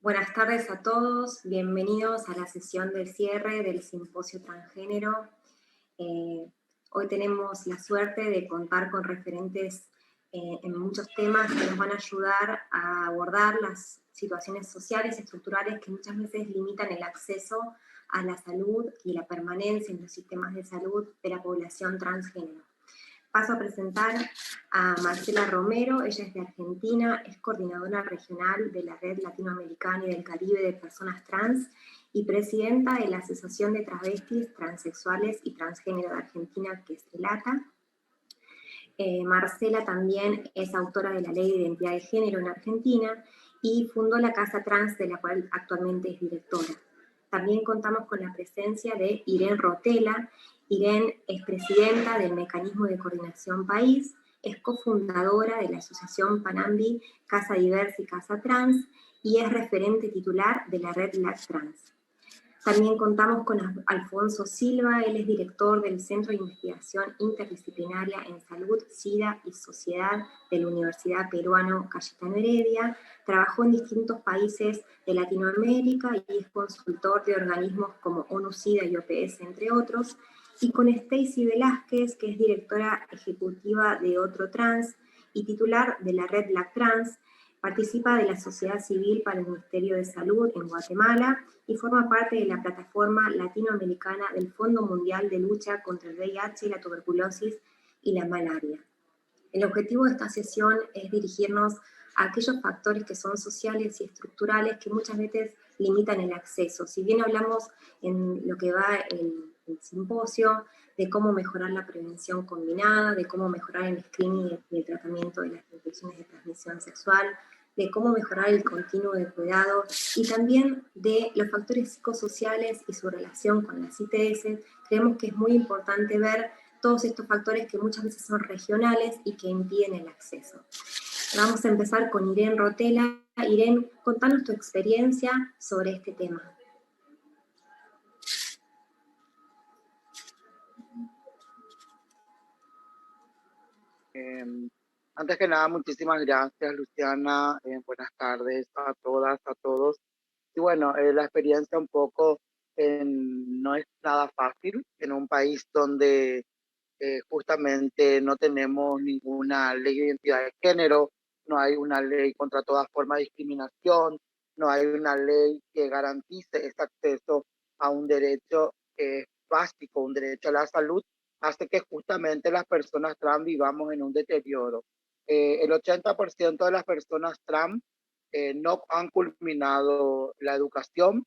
Buenas tardes a todos, bienvenidos a la sesión de cierre del Simposio Transgénero. Eh, Hoy tenemos la suerte de contar con referentes en muchos temas que nos van a ayudar a abordar las situaciones sociales y estructurales que muchas veces limitan el acceso a la salud y la permanencia en los sistemas de salud de la población transgénero. Paso a presentar a Marcela Romero, ella es de Argentina, es coordinadora regional de la Red Latinoamericana y del Caribe de Personas Trans y presidenta de la Asociación de Travestis, Transexuales y Transgénero de Argentina, que es ELATA. Marcela también es autora de la Ley de Identidad de Género en Argentina y fundó la Casa Trans, de la cual actualmente es directora. También contamos con la presencia de Irene Rotela. Irene es presidenta del Mecanismo de Coordinación País, es cofundadora de la Asociación Panambi Casa Diversa y Casa Trans y es referente titular de la Red LAC Trans. También contamos con Alfonso Silva, él es director del Centro de Investigación Interdisciplinaria en Salud, SIDA y Sociedad de la Universidad Peruano Cayetano Heredia. Trabajó en distintos países de Latinoamérica y es consultor de organismos como ONU-SIDA y OPS, entre otros. Y con Stacy Velázquez, que es directora ejecutiva de Otro Trans y titular de la Red LAC Trans. Participa de la sociedad civil para el Ministerio de Salud en Guatemala y forma parte de la plataforma latinoamericana del Fondo Mundial de Lucha contra el VIH, la tuberculosis y la malaria. El objetivo de esta sesión es dirigirnos a aquellos factores que son sociales y estructurales que muchas veces limitan el acceso. Si bien hablamos en lo que va el simposio de cómo mejorar la prevención combinada, de cómo mejorar el screening y el tratamiento de las infecciones de transmisión sexual, de cómo mejorar el continuo de cuidado y también de los factores psicosociales y su relación con las ITS, creemos que es muy importante ver todos estos factores que muchas veces son regionales y que impiden el acceso. Vamos a empezar con Irene Rotela. Irene, contanos tu experiencia sobre este tema. Antes que nada, muchísimas gracias, Luciana. Buenas tardes a todas, a todos. Y bueno, la experiencia un poco no es nada fácil en un país donde justamente no tenemos ninguna ley de identidad de género, no hay una ley contra toda forma de discriminación, no hay una ley que garantice ese acceso a un derecho básico, un derecho a la salud, hace que justamente las personas trans vivamos en un deterioro. El 80% de las personas trans no han culminado la educación,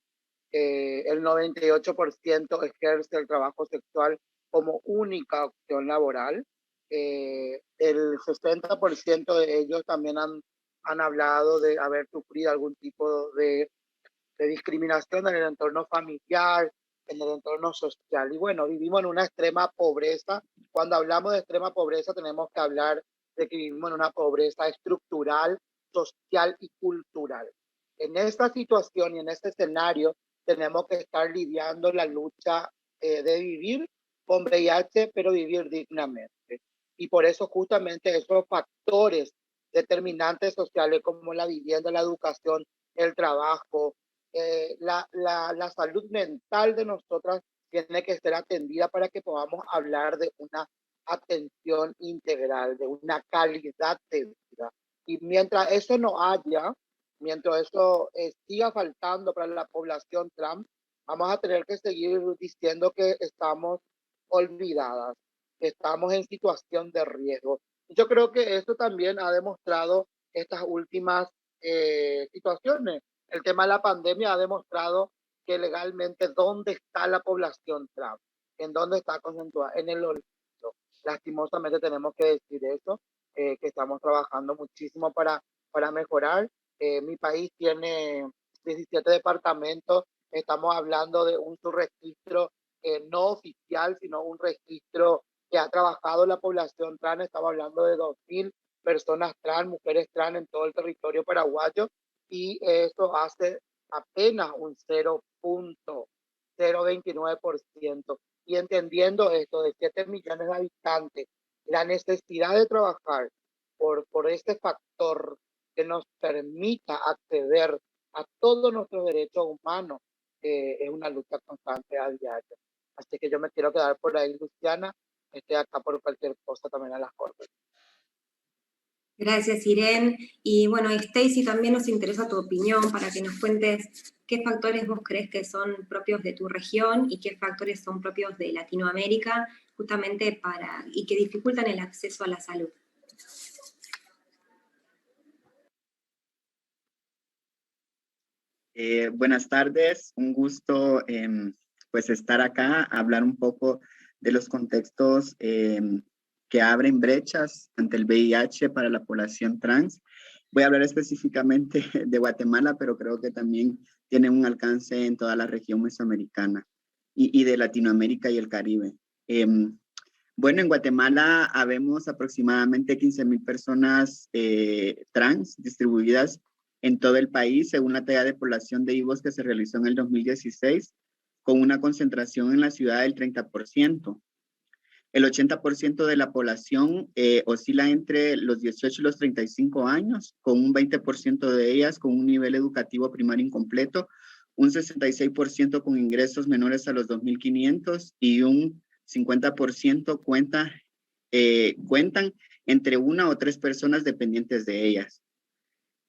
el 98% ejerce el trabajo sexual como única opción laboral. El 60% de ellos también han hablado de haber sufrido algún tipo de discriminación en el entorno familiar, en el entorno social. Y bueno, vivimos en una extrema pobreza. Cuando hablamos de extrema pobreza tenemos que hablar de que vivimos en una pobreza estructural, social y cultural. En esta situación y en este escenario tenemos que estar lidiando la lucha de vivir con VIH, pero vivir dignamente. Y por eso justamente esos factores determinantes sociales como la vivienda, la educación, el trabajo, la salud mental de nosotras tiene que ser atendida para que podamos hablar de una atención integral, de una calidad de vida. Y mientras eso no haya, mientras eso siga faltando para la población trans, vamos a tener que seguir diciendo que estamos olvidadas, que estamos en situación de riesgo. Yo creo que esto también ha demostrado estas últimas situaciones. El tema de la pandemia ha demostrado que legalmente dónde está la población trans, en dónde está concentrada, en el olvido. Lastimosamente tenemos que decir eso, que estamos trabajando muchísimo para mejorar. Mi país tiene 17 departamentos, estamos hablando de un subregistro no oficial, sino un registro que ha trabajado la población trans, estamos hablando de 2.000 personas trans, mujeres trans en todo el territorio paraguayo, y eso hace apenas un 0.029%. Y entendiendo esto de 7 millones de habitantes, la necesidad de trabajar por este factor que nos permita acceder a todos nuestros derechos humanos. Es una lucha constante a diario. Así que yo me quiero quedar por ahí, Luciana. Estoy acá por cualquier cosa también a las órdenes. Gracias, Irene. Y bueno, Stacy, también nos interesa tu opinión para que nos cuentes qué factores vos crees que son propios de tu región y qué factores son propios de Latinoamérica, justamente y que dificultan el acceso a la salud. Buenas tardes, un gusto pues estar acá, hablar un poco de los contextos que abren brechas ante el VIH para la población trans. Voy a hablar específicamente de Guatemala, pero creo que también tiene un alcance en toda la región mesoamericana y de Latinoamérica y el Caribe. Bueno, en Guatemala habemos aproximadamente 15,000 personas trans distribuidas en todo el país, según la talla de población de IVOS que se realizó en el 2016, con una concentración en la ciudad del 30%. El 80% de la población oscila entre los 18 y los 35 años, con un 20% de ellas con un nivel educativo primario incompleto, un 66% con ingresos menores a los 2.500 y un 50% cuentan entre una o tres personas dependientes de ellas.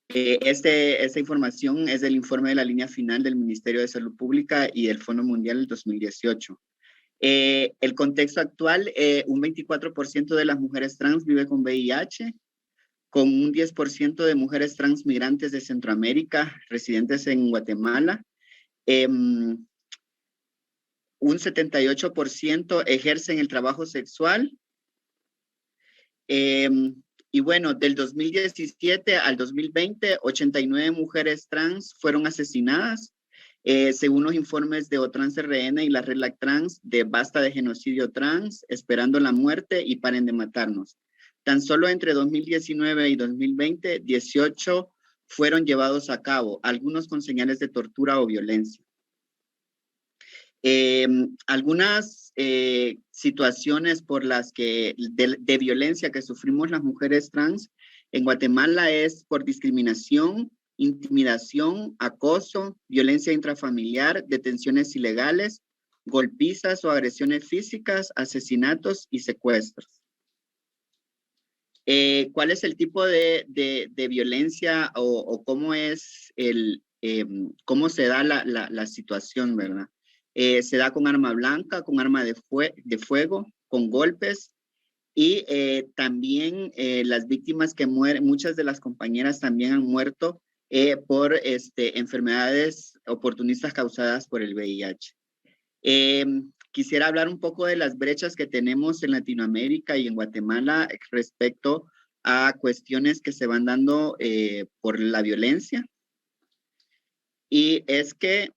Esta información es del informe de la línea final del Ministerio de Salud Pública y del Fondo Mundial del 2018. El contexto actual, un 24% de las mujeres trans vive con VIH, con un 10% de mujeres trans migrantes de Centroamérica residentes en Guatemala. Un 78% ejercen el trabajo sexual. Y bueno, del 2017 al 2020, 89 mujeres trans fueron asesinadas, según los informes de OTrans RN y la Relac Trans, de Basta de Genocidio Trans, Esperando la Muerte y Paren de Matarnos. Tan solo entre 2019 y 2020, 18 fueron llevados a cabo, algunos con señales de tortura o violencia. Algunas situaciones por las que de violencia que sufrimos las mujeres trans en Guatemala es por discriminación, intimidación, acoso, violencia intrafamiliar, detenciones ilegales, golpizas o agresiones físicas, asesinatos y secuestros. ¿Cuál es el tipo de violencia o cómo es cómo se da la situación, verdad? Se da con arma blanca, con arma de fuego, con golpes y también las víctimas que mueren, muchas de las compañeras también han muerto por enfermedades oportunistas causadas por el VIH. Quisiera hablar un poco de las brechas que tenemos en Latinoamérica y en Guatemala respecto a cuestiones que se van dando por la violencia. Y es que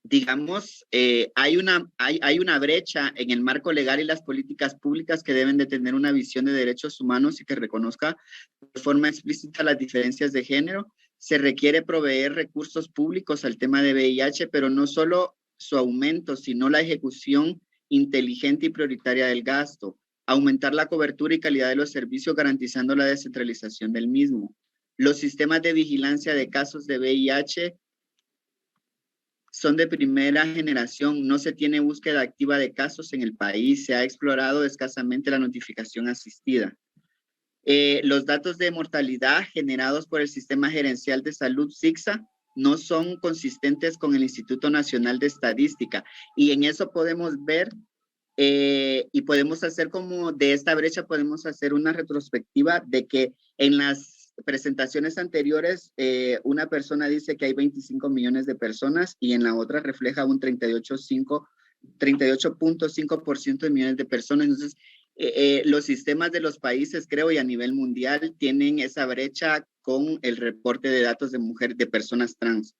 digamos, hay una brecha en el marco legal y las políticas públicas que deben de tener una visión de derechos humanos y que reconozca de forma explícita las diferencias de género. Se requiere proveer recursos públicos al tema de VIH, pero no solo su aumento, sino la ejecución inteligente y prioritaria del gasto, aumentar la cobertura y calidad de los servicios garantizando la descentralización del mismo. Los sistemas de vigilancia de casos de VIH son de primera generación, no se tiene búsqueda activa de casos en el país, se ha explorado escasamente la notificación asistida. Los datos de mortalidad generados por el Sistema Gerencial de Salud, SIGSA, no son consistentes con el Instituto Nacional de Estadística y en eso podemos ver y podemos hacer como de esta brecha, podemos hacer una retrospectiva de que en las presentaciones anteriores, una persona dice que hay 25 millones de personas y en la otra refleja un 38.5% de millones de personas. Entonces, los sistemas de los países, creo, y a nivel mundial, tienen esa brecha con el reporte de datos de personas trans.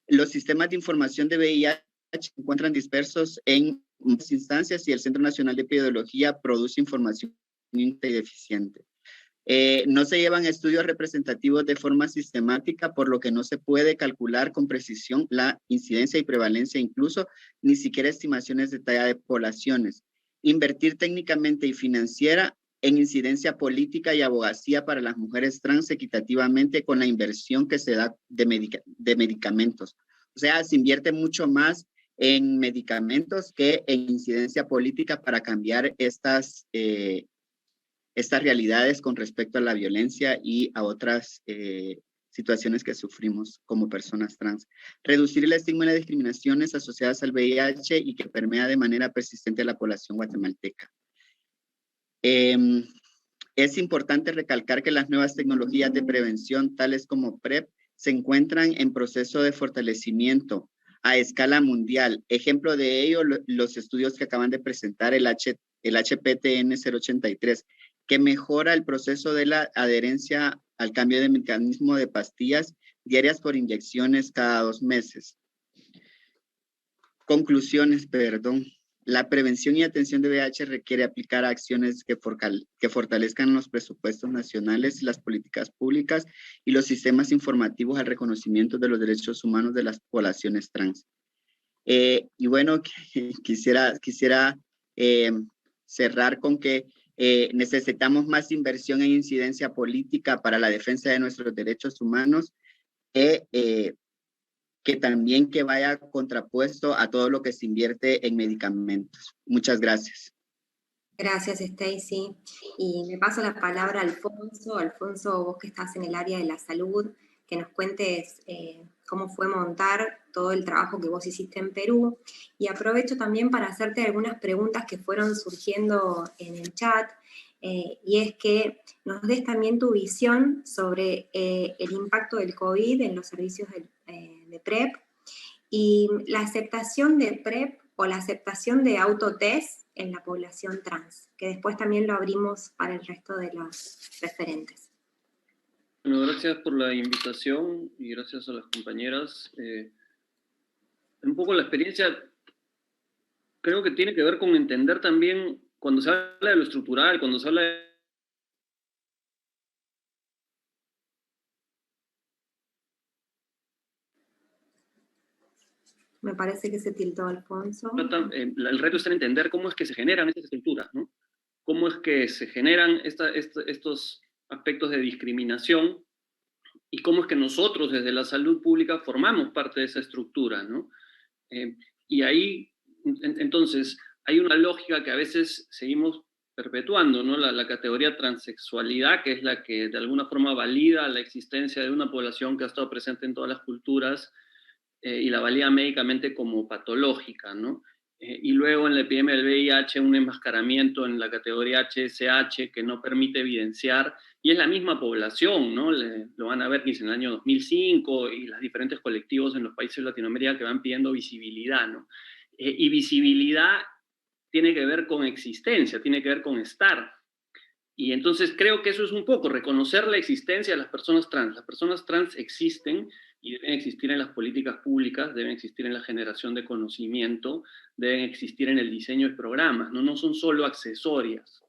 Los sistemas de información de VIH se encuentran dispersos en muchas instancias y el Centro Nacional de Epidemiología produce información deficiente. No se llevan estudios representativos de forma sistemática, por lo que no se puede calcular con precisión la incidencia y prevalencia, incluso ni siquiera estimaciones de talla de poblaciones. Invertir técnicamente y financiera en incidencia política y abogacía para las mujeres trans equitativamente con la inversión que se da de medicamentos. O sea, se invierte mucho más en medicamentos que en incidencia política para cambiar estas realidades con respecto a la violencia y a otras situaciones que sufrimos como personas trans. Reducir el estigma y las discriminaciones asociadas al VIH y que permea de manera persistente a la población guatemalteca. Es importante recalcar que las nuevas tecnologías de prevención, tales como PrEP, se encuentran en proceso de fortalecimiento a escala mundial. Ejemplo de ello, los estudios que acaban de presentar el HPTN 083, que mejora el proceso de la adherencia al cambio de mecanismo de pastillas diarias por inyecciones cada 2 meses. Conclusiones, perdón. La prevención y atención de VIH requiere aplicar acciones que fortalezcan los presupuestos nacionales, las políticas públicas y los sistemas informativos al reconocimiento de los derechos humanos de las poblaciones trans. Y bueno, quisiera cerrar con que necesitamos más inversión en incidencia política para la defensa de nuestros derechos humanos, que también que vaya contrapuesto a todo lo que se invierte en medicamentos. Muchas gracias. Gracias, Stacy. Y me paso la palabra a Alfonso. Alfonso, vos que estás en el área de la salud, que nos cuentes cómo fue montar todo el trabajo que vos hiciste en Perú. Y aprovecho también para hacerte algunas preguntas que fueron surgiendo en el chat, y es que nos des también tu visión sobre el impacto del COVID en los servicios de PrEP y la aceptación de PrEP o la aceptación de autotest en la población trans, que después también lo abrimos para el resto de los referentes. Bueno, gracias por la invitación y gracias a las compañeras. Un poco la experiencia creo que tiene que ver con entender también, cuando se habla de lo estructural, cuando se habla de... Me parece que se tiltó Alfonso. El reto está en entender cómo es que se generan estas estructuras, ¿no? Cómo es que se generan estos aspectos de discriminación y cómo es que nosotros desde la salud pública formamos parte de esa estructura, ¿no? Y ahí, entonces, hay una lógica que a veces seguimos perpetuando, ¿no? La categoría transexualidad, que es la que de alguna forma valida la existencia de una población que ha estado presente en todas las culturas, y la valida médicamente como patológica, ¿no? Y luego en la epidemia del VIH un enmascaramiento en la categoría HSH que no permite evidenciar, y es la misma población, ¿no? Lo van a ver en el año 2005 y los diferentes colectivos en los países de Latinoamérica que van pidiendo visibilidad, ¿no? Y visibilidad tiene que ver con existencia, tiene que ver con estar. Y entonces creo que eso es un poco reconocer la existencia de las personas trans. Las personas trans existen y deben existir en las políticas públicas, deben existir en la generación de conocimiento, deben existir en el diseño de programas, no son solo accesorias.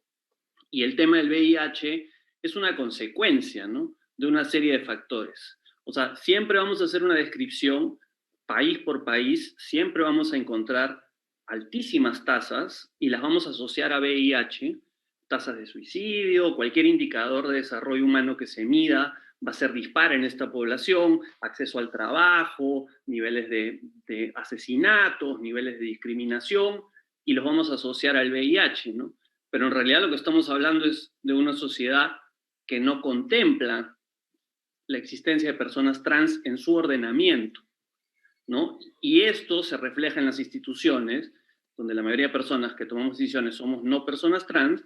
Y el tema del VIH es una consecuencia, ¿no?, de una serie de factores. O sea, siempre vamos a hacer una descripción, país por país, siempre vamos a encontrar altísimas tasas y las vamos a asociar a VIH, tasas de suicidio, cualquier indicador de desarrollo humano que se mida va a ser dispar en esta población, acceso al trabajo, niveles de asesinatos, niveles de discriminación, y los vamos a asociar al VIH, ¿no? Pero en realidad lo que estamos hablando es de una sociedad que no contempla la existencia de personas trans en su ordenamiento, ¿no? Y esto se refleja en las instituciones, donde la mayoría de personas que tomamos decisiones somos no personas trans,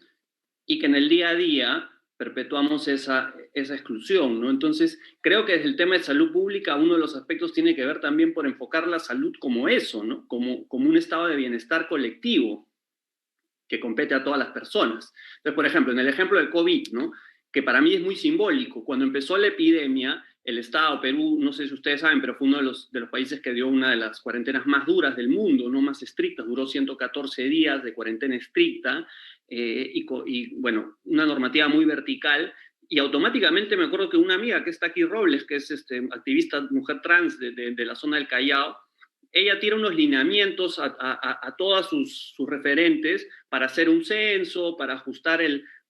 y que en el día a día perpetuamos esa exclusión, ¿no? Entonces, creo que desde el tema de salud pública, uno de los aspectos tiene que ver también por enfocar la salud como eso, ¿no? Como un estado de bienestar colectivo que compete a todas las personas. Entonces, por ejemplo, en el ejemplo del COVID, ¿no?, que para mí es muy simbólico, cuando empezó la epidemia, el Estado, Perú, no sé si ustedes saben, pero fue uno de los países que dio una de las cuarentenas más duras del mundo, no más estrictas, duró 114 días de cuarentena estricta, y bueno, una normativa muy vertical, y automáticamente me acuerdo que una amiga que está aquí, Robles, que es activista mujer trans de la zona del Callao, ella tira unos lineamientos a todas sus referentes para hacer un censo, para ajustar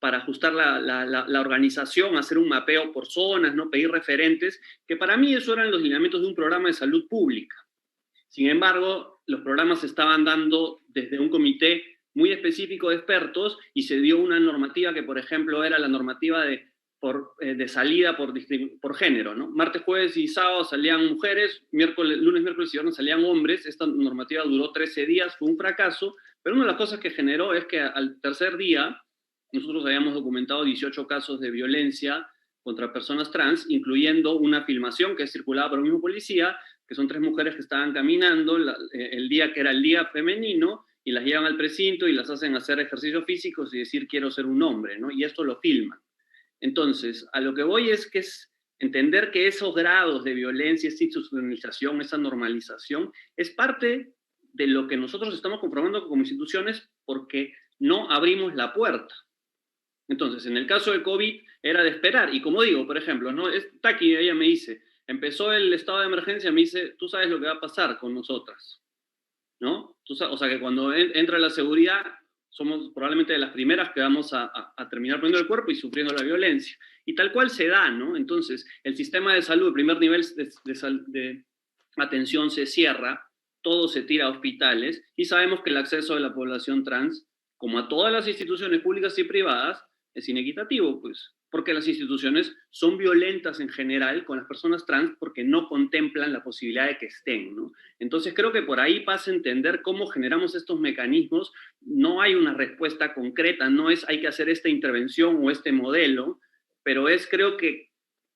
para ajustar la organización, hacer un mapeo por zonas, ¿no? Pedir referentes, que para mí eso eran los lineamientos de un programa de salud pública. Sin embargo, los programas se estaban dando desde un comité muy específico de expertos y se dio una normativa que, por ejemplo, era la normativa de salida por género, ¿no? Martes, jueves y sábado salían mujeres, lunes, miércoles y viernes salían hombres. Esta normativa duró 13 días, fue un fracaso, pero una de las cosas que generó es que al tercer día nosotros habíamos documentado 18 casos de violencia contra personas trans, incluyendo una filmación que es circulada por el mismo policía, que son 3 mujeres que estaban caminando el día que era el día femenino, y las llevan al precinto y las hacen hacer ejercicios físicos y decir quiero ser un hombre, ¿no? Y esto lo filman. Entonces, a lo que voy es que es entender que esos grados de violencia, esa institucionalización, esa normalización, es parte de lo que nosotros estamos comprobando como instituciones porque no abrimos la puerta. Entonces, en el caso del COVID era de esperar, y como digo, por ejemplo, ¿no? Taki, ella me dice, empezó el estado de emergencia, me dice, tú sabes lo que va a pasar con nosotras, ¿no? O sea, que cuando entra la seguridad, somos probablemente de las primeras que vamos a terminar poniendo el cuerpo y sufriendo la violencia. Y tal cual se da, ¿no? Entonces, el sistema de salud, el primer nivel de atención se cierra, todo se tira a hospitales, y sabemos que el acceso de la población trans, como a todas las instituciones públicas y privadas, es inequitativo, pues, porque las instituciones son violentas en general con las personas trans porque no contemplan la posibilidad de que estén, ¿no? Entonces creo que por ahí pasa a entender cómo generamos estos mecanismos. No hay una respuesta concreta, no es hay que hacer esta intervención o este modelo, pero es creo que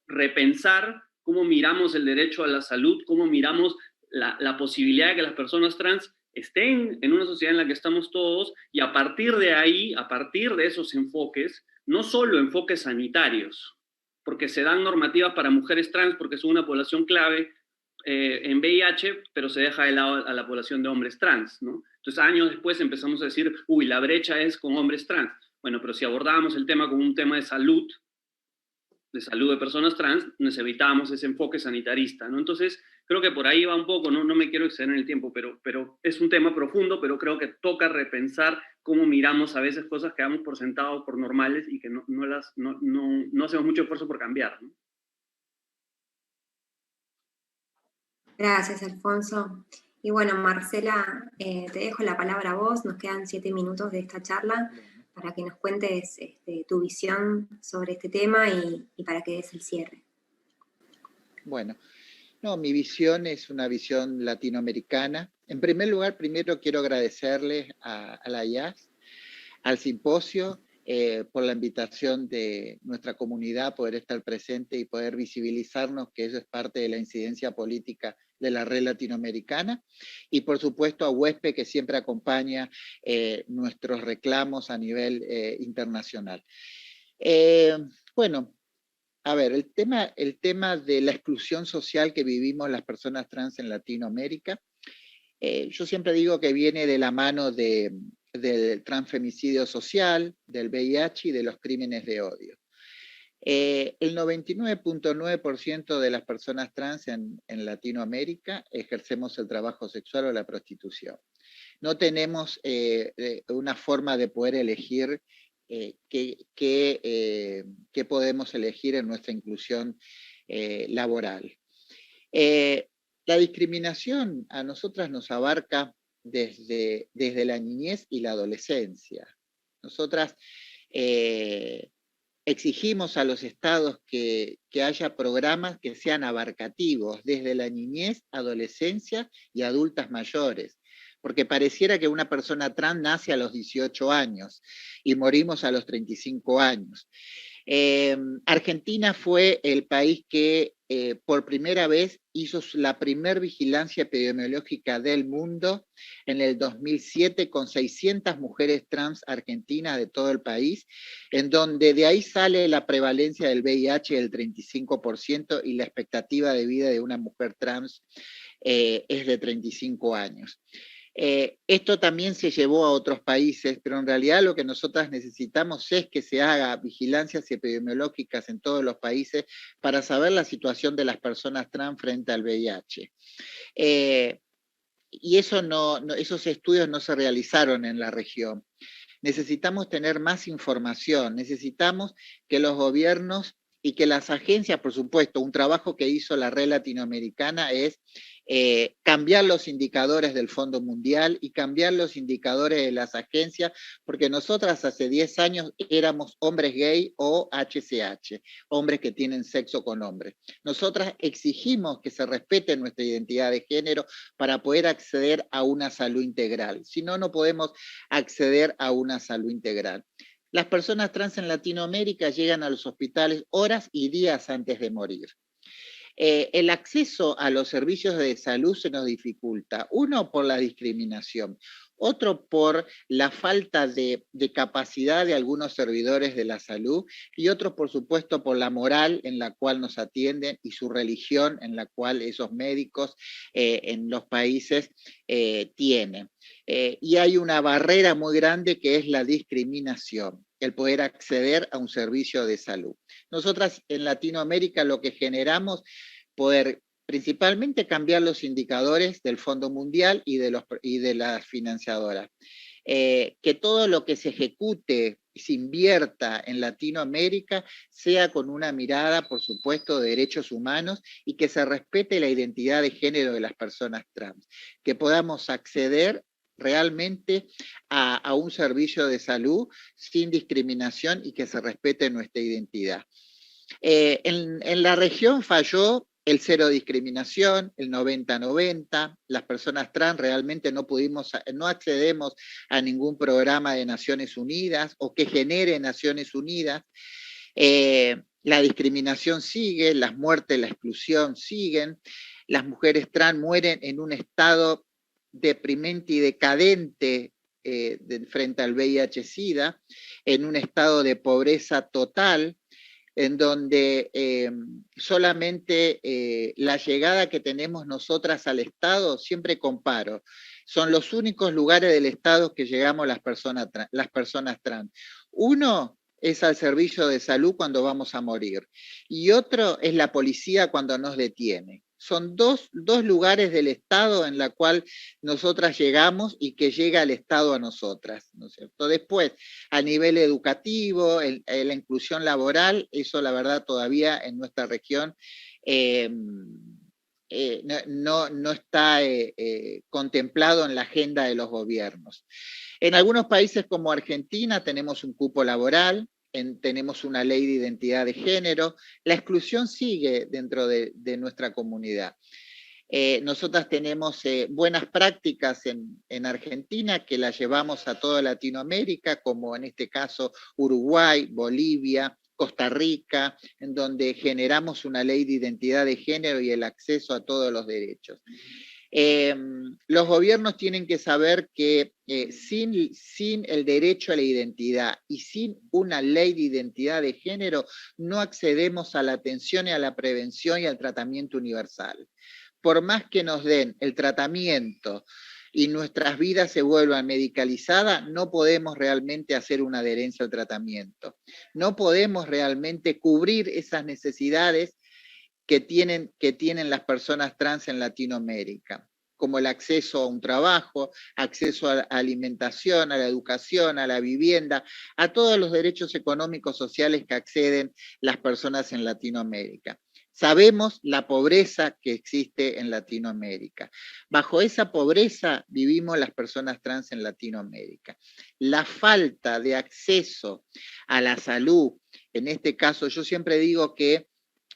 repensar cómo miramos el derecho a la salud, cómo miramos la posibilidad de que las personas trans estén en una sociedad en la que estamos todos, y a partir de ahí, a partir de esos enfoques, no solo enfoques sanitarios, porque se dan normativas para mujeres trans porque son una población clave en VIH, pero se deja de lado a la población de hombres trans, ¿no? Entonces, años después empezamos a decir, uy, la brecha es con hombres trans. Bueno, pero si abordábamos el tema como un tema de salud de personas trans, nos evitábamos ese enfoque sanitarista, ¿no? Entonces, creo que por ahí va un poco, no me quiero exceder en el tiempo, pero es un tema profundo, pero creo que toca repensar cómo miramos a veces cosas que damos por sentado, por normales, y que no hacemos mucho esfuerzo por cambiar, ¿no? Gracias, Alfonso. Y bueno, Marcela, te dejo la palabra a vos. Nos quedan 7 minutos de esta charla para que nos cuentes tu visión sobre este tema y para que des el cierre. Bueno, no, mi visión es una visión latinoamericana. En primer lugar, primero quiero agradecerles a la IAS, al simposio, por la invitación de nuestra comunidad a poder estar presente y poder visibilizarnos que eso es parte de la incidencia política de la red latinoamericana, y por supuesto a UESPE, que siempre acompaña nuestros reclamos a nivel internacional. Bueno, a ver, el tema de la exclusión social que vivimos las personas trans en Latinoamérica, yo siempre digo que viene de la mano del transfemicidio social, del VIH y de los crímenes de odio. El 99.9% de las personas trans en Latinoamérica ejercemos el trabajo sexual o la prostitución. No tenemos una forma de poder elegir qué podemos elegir en nuestra inclusión laboral. La discriminación a nosotras nos abarca desde la niñez y la adolescencia. Nosotras exigimos a los estados que haya programas que sean abarcativos desde la niñez, adolescencia y adultas mayores, porque pareciera que una persona trans nace a los 18 años y morimos a los 35 años. Argentina fue el país que por primera vez hizo la primer vigilancia epidemiológica del mundo en el 2007 con 600 mujeres trans argentinas de todo el país, en donde de ahí sale la prevalencia del VIH del 35% y la expectativa de vida de una mujer trans es de 35 años. Esto también se llevó a otros países, pero en realidad lo que nosotras necesitamos es que se haga vigilancias epidemiológicas en todos los países para saber la situación de las personas trans frente al VIH. Y esos estudios no se realizaron en la región. necesitamos tener más información, necesitamos que los gobiernos y que las agencias, por supuesto, un trabajo que hizo la Red Latinoamericana es cambiar los indicadores del Fondo Mundial y cambiar los indicadores de las agencias, porque nosotras hace 10 años éramos hombres gay o HCH, hombres que tienen sexo con hombres. Nosotras exigimos que se respete nuestra identidad de género para poder acceder a una salud integral. Si no, no podemos acceder a una salud integral. Las personas trans en Latinoamérica llegan a los hospitales horas y días antes de morir. El acceso a los servicios de salud se nos dificulta. Uno, por la discriminación. Otro, por la falta de capacidad de algunos servidores de la salud. Y otro, por supuesto, por la moral en la cual nos atienden y su religión en la cual esos médicos en los países tienen. Y hay una barrera muy grande que es la discriminación, el poder acceder a un servicio de salud. Nosotras en Latinoamérica lo que generamos, poder principalmente cambiar los indicadores del Fondo Mundial y de las financiadoras. Que todo lo que se ejecute y se invierta en Latinoamérica sea con una mirada, por supuesto, de derechos humanos y que se respete la identidad de género de las personas trans, que podamos acceder realmente a un servicio de salud sin discriminación y que se respete nuestra identidad. En la región falló el cero discriminación, el 90-90, las personas trans realmente no accedemos a ningún programa de Naciones Unidas o que genere Naciones Unidas. La discriminación sigue, las muertes, la exclusión siguen, las mujeres trans mueren en un estado deprimente y decadente frente al VIH-Sida, en un estado de pobreza total, en donde solamente la llegada que tenemos nosotras al Estado, siempre comparo, son los únicos lugares del Estado que llegamos las personas trans. Uno es al servicio de salud cuando vamos a morir, y otro es la policía cuando nos detiene. Son dos lugares del Estado en la cual nosotras llegamos y que llega el Estado a nosotras, ¿no es cierto? Después, a nivel educativo, la inclusión laboral, eso la verdad todavía en nuestra región no está contemplado en la agenda de los gobiernos. En algunos países como Argentina tenemos un cupo laboral, tenemos una ley de identidad de género, la exclusión sigue dentro de nuestra comunidad. Nosotras tenemos buenas prácticas en Argentina que las llevamos a toda Latinoamérica, como en este caso Uruguay, Bolivia, Costa Rica, en donde generamos una ley de identidad de género y el acceso a todos los derechos. Los gobiernos tienen que saber que sin el derecho a la identidad y sin una ley de identidad de género no accedemos a la atención y a la prevención y al tratamiento universal. Por más que nos den el tratamiento y nuestras vidas se vuelvan medicalizadas, no podemos realmente hacer una adherencia al tratamiento. No podemos realmente cubrir esas necesidades que tienen las personas trans en Latinoamérica, como el acceso a un trabajo, acceso a alimentación, a la educación, a la vivienda, a todos los derechos económicos sociales que acceden las personas en Latinoamérica. Sabemos la pobreza que existe en Latinoamérica. Bajo esa pobreza vivimos las personas trans en Latinoamérica. La falta de acceso a la salud, en este caso yo siempre digo que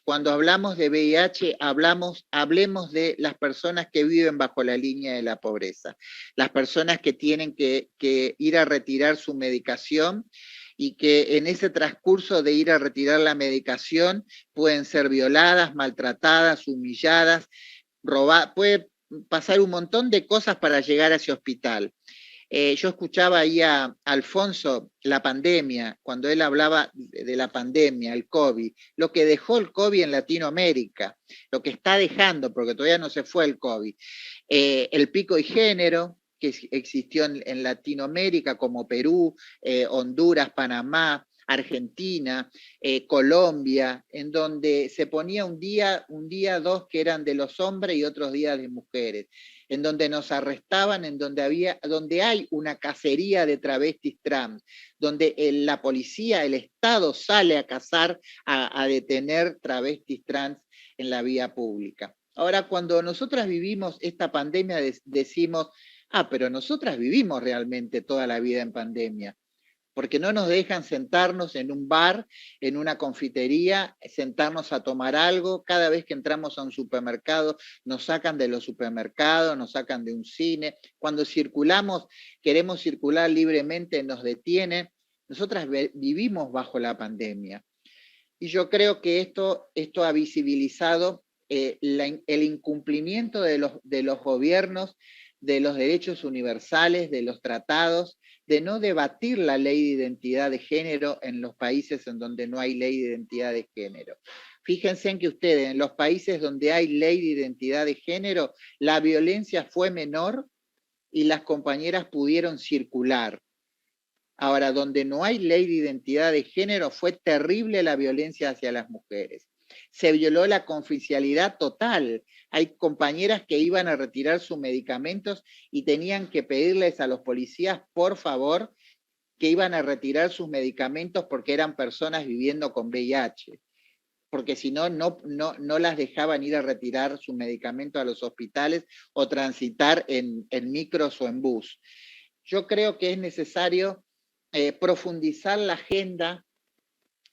cuando hablamos de VIH, hablemos de las personas que viven bajo la línea de la pobreza, las personas que tienen que ir a retirar su medicación y que en ese transcurso de ir a retirar la medicación pueden ser violadas, maltratadas, humilladas, robadas, puede pasar un montón de cosas para llegar a ese hospital. Yo escuchaba ahí a Alfonso la pandemia, cuando él hablaba de la pandemia, el COVID, lo que dejó el COVID en Latinoamérica, lo que está dejando, porque todavía no se fue el COVID, el pico y género que existió en Latinoamérica, como Perú, Honduras, Panamá, Argentina, Colombia, en donde se ponía un día, dos que eran de los hombres y otros días de mujeres, en donde nos arrestaban, en donde hay una cacería de travestis trans, donde la policía, el Estado sale a cazar, a detener travestis trans en la vía pública. Ahora, cuando nosotras vivimos esta pandemia, decimos, pero nosotras vivimos realmente toda la vida en pandemia, porque no nos dejan sentarnos en un bar, en una confitería, sentarnos a tomar algo. Cada vez que entramos a un supermercado, nos sacan de los supermercados, nos sacan de un cine. Cuando circulamos, queremos circular libremente, nos detienen. Nosotras vivimos bajo la pandemia. Y yo creo que esto ha visibilizado el incumplimiento de los gobiernos, de los derechos universales, de los tratados, de no debatir la ley de identidad de género en los países en donde no hay ley de identidad de género. Fíjense en que ustedes, en los países donde hay ley de identidad de género, la violencia fue menor y las compañeras pudieron circular. Ahora, donde no hay ley de identidad de género, fue terrible la violencia hacia las mujeres. Se violó la confidencialidad total. Hay compañeras que iban a retirar sus medicamentos y tenían que pedirles a los policías, por favor, que iban a retirar sus medicamentos porque eran personas viviendo con VIH. Porque si no, no las dejaban ir a retirar sus medicamentos a los hospitales o transitar en micros o en bus. Yo creo que es necesario profundizar la agenda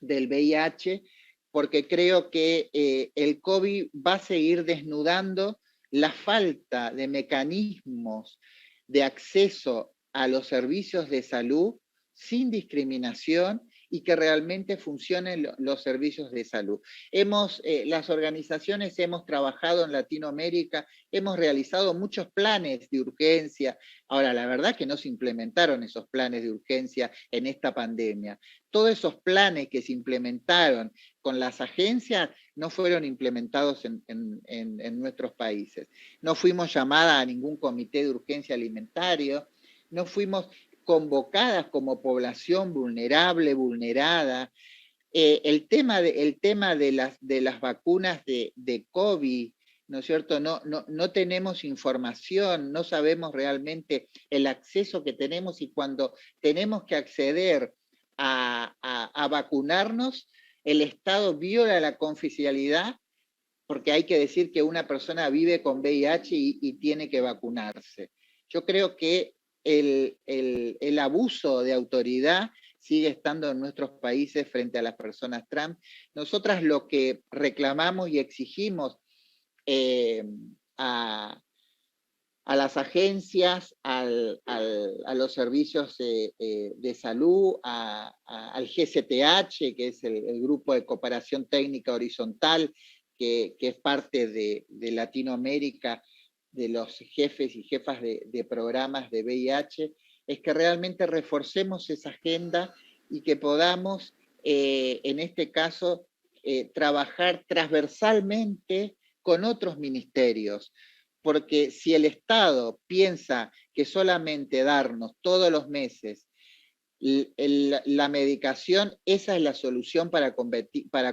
del VIH, porque creo que el COVID va a seguir desnudando la falta de mecanismos de acceso a los servicios de salud sin discriminación y que realmente funcionen los servicios de salud. Las organizaciones hemos trabajado en Latinoamérica, hemos realizado muchos planes de urgencia. Ahora, la verdad que no se implementaron esos planes de urgencia en esta pandemia. Todos esos planes que se implementaron con las agencias no fueron implementados en nuestros países. No fuimos llamadas a ningún comité de urgencia alimentario, no fuimos convocadas como población vulnerable, vulnerada. El tema de las vacunas de COVID, ¿no es cierto? No tenemos información, no sabemos realmente el acceso que tenemos, y cuando tenemos que acceder a vacunarnos, el Estado viola la confidencialidad, porque hay que decir que una persona vive con VIH y tiene que vacunarse. Yo creo que el abuso de autoridad sigue estando en nuestros países frente a las personas trans. Nosotras lo que reclamamos y exigimos a las agencias, a los servicios de salud, al GCTH, que es el Grupo de Cooperación Técnica Horizontal, que es parte de Latinoamérica, de los jefes y jefas de programas de VIH, es que realmente reforcemos esa agenda y que podamos, en este caso, trabajar transversalmente con otros ministerios. Porque si el Estado piensa que solamente darnos todos los meses la medicación, esa es la solución para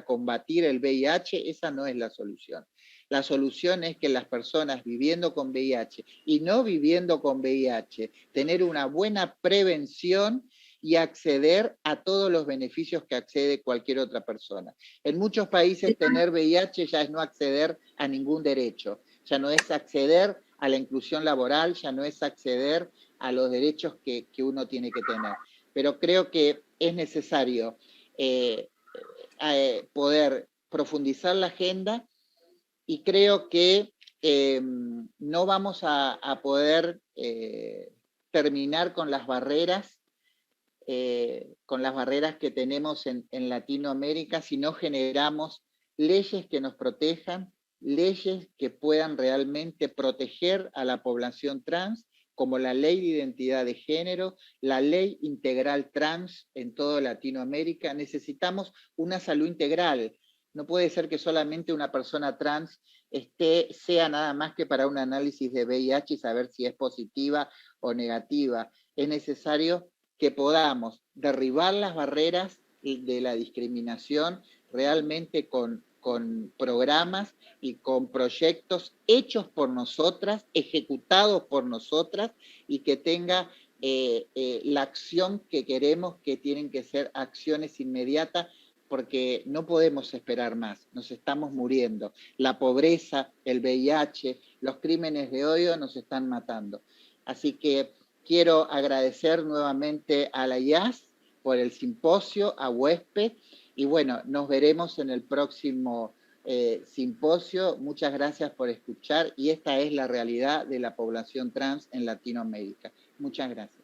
combatir el VIH, esa no es la solución. La solución es que las personas viviendo con VIH y no viviendo con VIH, tener una buena prevención y acceder a todos los beneficios que accede cualquier otra persona. En muchos países tener VIH ya es no acceder a ningún derecho, ya no es acceder a la inclusión laboral, ya no es acceder a los derechos que uno tiene que tener. Pero creo que es necesario poder profundizar la agenda, y creo que no vamos a poder terminar con las barreras que tenemos en Latinoamérica si no generamos leyes que nos protejan, leyes que puedan realmente proteger a la población trans, como la Ley de Identidad de Género, la Ley Integral Trans en toda Latinoamérica. Necesitamos una salud integral. No puede ser que solamente una persona trans sea nada más que para un análisis de VIH y saber si es positiva o negativa. Es necesario que podamos derribar las barreras de la discriminación realmente con programas y con proyectos hechos por nosotras, ejecutados por nosotras, y que tenga la acción que queremos, que tienen que ser acciones inmediatas, porque no podemos esperar más, nos estamos muriendo. La pobreza, el VIH, los crímenes de odio nos están matando. Así que quiero agradecer nuevamente a la IAS por el simposio, a Huésped, y bueno, nos veremos en el próximo simposio. Muchas gracias por escuchar, y esta es la realidad de la población trans en Latinoamérica. Muchas gracias.